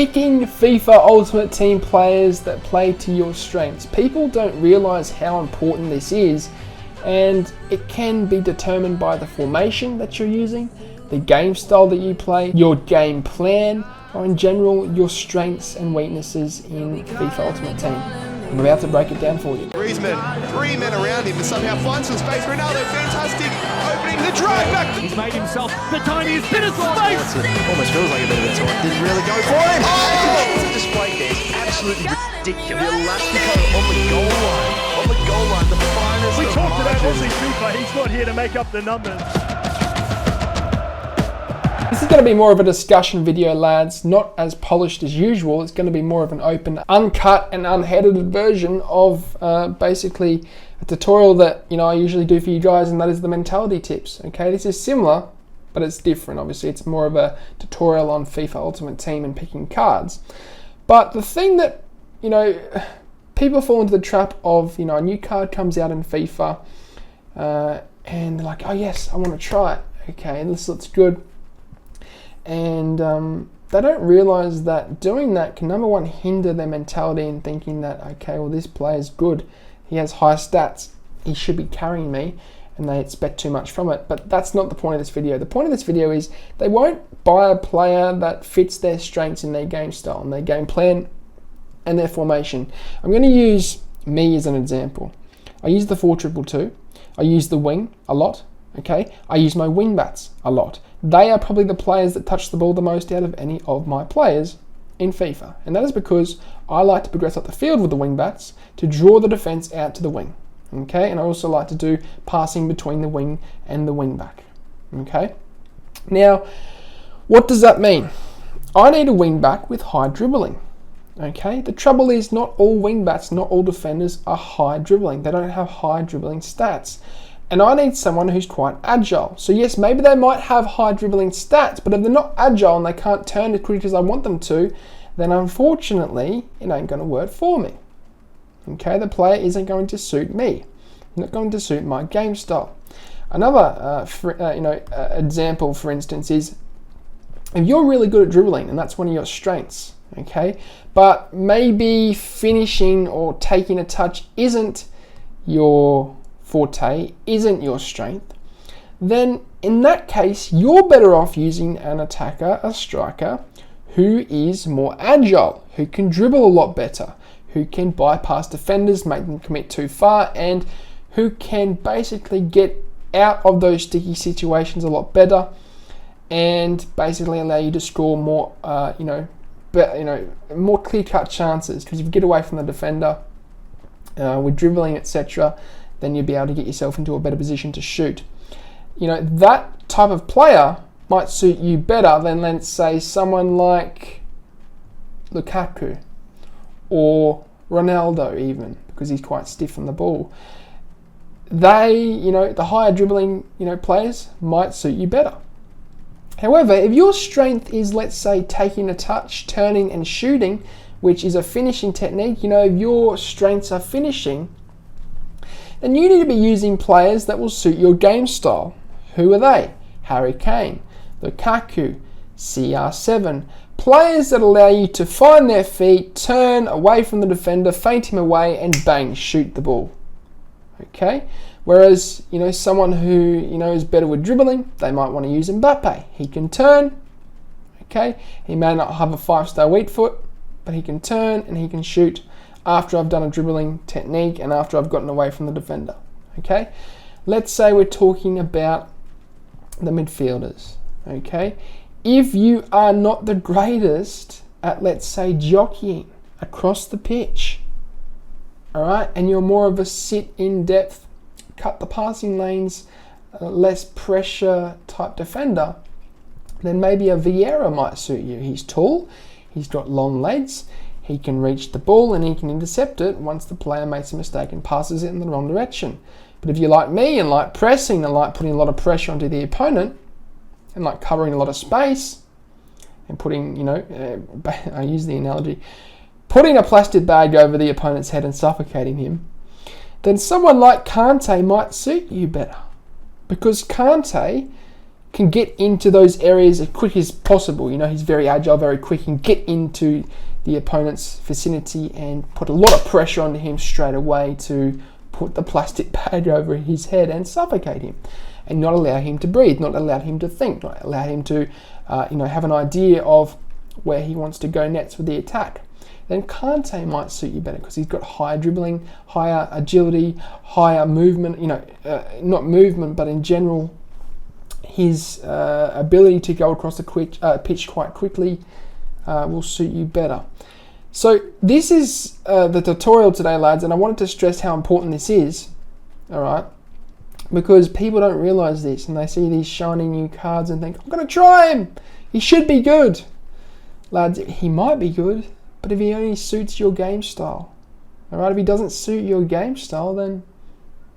Picking FIFA Ultimate Team players that play to your strengths. People don't realise how important this is, and it can be determined by the formation that you're using, the game style that you play, your game plan, or in general, your strengths and weaknesses in FIFA Ultimate Team. I'm about to break it down for you. Griezmann, 3 men around him, and somehow finds some space. Ronaldo, fantastic, opening the drive back. He's made himself the tiniest bit of space. Almost feels like a bit of a taunt. Didn't really go for it. Oh! The display there is absolutely ridiculous. The Elastico on the goal line. On the goal line, the finest. We talked about AussieFIFA. He's not here to make up the numbers. This is going to be more of a discussion video, lads, not as polished as usual. It's going to be more of an open, uncut and unedited version of basically a tutorial that I usually do for you guys, and that is the mentality tips. Okay, this is similar, but it's different. Obviously, it's more of a tutorial on FIFA Ultimate Team and picking cards. But the thing that people fall into the trap of, a new card comes out in FIFA, and they're like, oh yes, I want to try it. Okay, this looks good. And they don't realise that doing that can, number one, hinder their mentality in thinking that, okay, well, this player's good, he has high stats, he should be carrying me, and they expect too much from it. But that's not the point of this video. The point of this video is they won't buy a player that fits their strengths in their game style and their game plan and their formation. I'm going to use me as an example. I use the 4-2-2. I use the wing a lot. Okay, I use my wing bats a lot. They are probably the players that touch the ball the most out of any of my players in FIFA. And that is because I like to progress up the field with the wing bats to draw the defense out to the wing. Okay, and I also like to do passing between the wing and the wing back. Okay, now what does that mean? I need a wing back with high dribbling. Okay, the trouble is not all wing bats, not all defenders are high dribbling. They don't have high dribbling stats. And I need someone who's quite agile. So yes, maybe they might have high dribbling stats, but if they're not agile and they can't turn as quickly as I want them to, then unfortunately, it ain't going to work for me. Okay, the player isn't going to suit me. Not going to suit my game style. Another example, for instance, is if you're really good at dribbling and that's one of your strengths, okay, but maybe finishing or taking a touch isn't your forte, isn't your strength, then in that case you're better off using an attacker, a striker who is more agile, who can dribble a lot better, who can bypass defenders, make them commit too far, and who can basically get out of those sticky situations a lot better and basically allow you to score more more clear-cut chances. Because if you get away from the defender with dribbling, etc., then you'll be able to get yourself into a better position to shoot. That type of player might suit you better than, let's say, someone like Lukaku or Ronaldo even, because he's quite stiff on the ball. They, the higher dribbling, players might suit you better. However, if your strength is, let's say, taking a touch, turning and shooting, which is a finishing technique, if your strengths are finishing, then you need to be using players that will suit your game style. Who are they? Harry Kane, Lukaku, CR7. Players that allow you to find their feet, turn away from the defender, feint him away, and bang, shoot the ball. Okay? Whereas, someone who, is better with dribbling, they might want to use Mbappe. He can turn, okay? He may not have a 5-star weak foot, but he can turn and he can shoot after I've done a dribbling technique and after I've gotten away from the defender. Okay, let's say we're talking about the midfielders. Okay, if you are not the greatest at, let's say, jockeying across the pitch, all right, and you're more of a sit in depth, cut the passing lanes, less pressure type defender, then maybe a Vieira might suit you. He's tall, he's got long legs, he can reach the ball and he can intercept it once the player makes a mistake and passes it in the wrong direction. But if you're like me and like pressing and like putting a lot of pressure onto the opponent and like covering a lot of space and putting, I use the analogy, putting a plastic bag over the opponent's head and suffocating him, then someone like Kante might suit you better. Because Kante can get into those areas as quick as possible. You know, he's very agile, very quick, and get into the opponent's vicinity and put a lot of pressure onto him straight away to put the plastic bag over his head and suffocate him, and not allow him to breathe, not allow him to think, not allow him to have an idea of where he wants to go next with the attack. Then Kante might suit you better because he's got higher dribbling, higher agility, higher movement, not movement, but in general, his ability to go across the pitch quite quickly will suit you better. So this is the tutorial today, lads, and I wanted to stress how important this is, all right? Because people don't realize this, and they see these shiny new cards and think, I'm going to try him. He should be good. Lads, he might be good, but if he only suits your game style, all right? If he doesn't suit your game style, then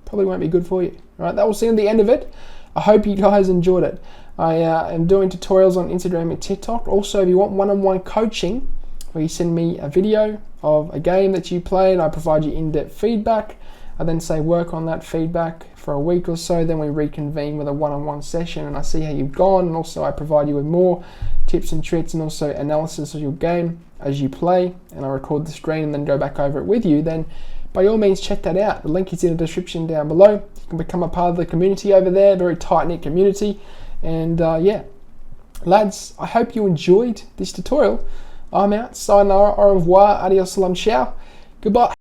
probably won't be good for you, all right? That will see at the end of it. I hope you guys enjoyed it. I am doing tutorials on Instagram and TikTok. Also, if you want one-on-one coaching, where you send me a video of a game that you played, I provide you in-depth feedback. I then say work on that feedback for a week or so, then we reconvene with a one-on-one session and I see how you've gone, and also I provide you with more tips and tricks and also analysis of your game as you play, and I record the screen and then go back over it with you. Then by all means check that out. The link is in the description down below. You can become a part of the community over there, very tight-knit community. And yeah, lads, I hope you enjoyed this tutorial. I'm out. Sayonara, au revoir, adios, salam, ciao. Goodbye.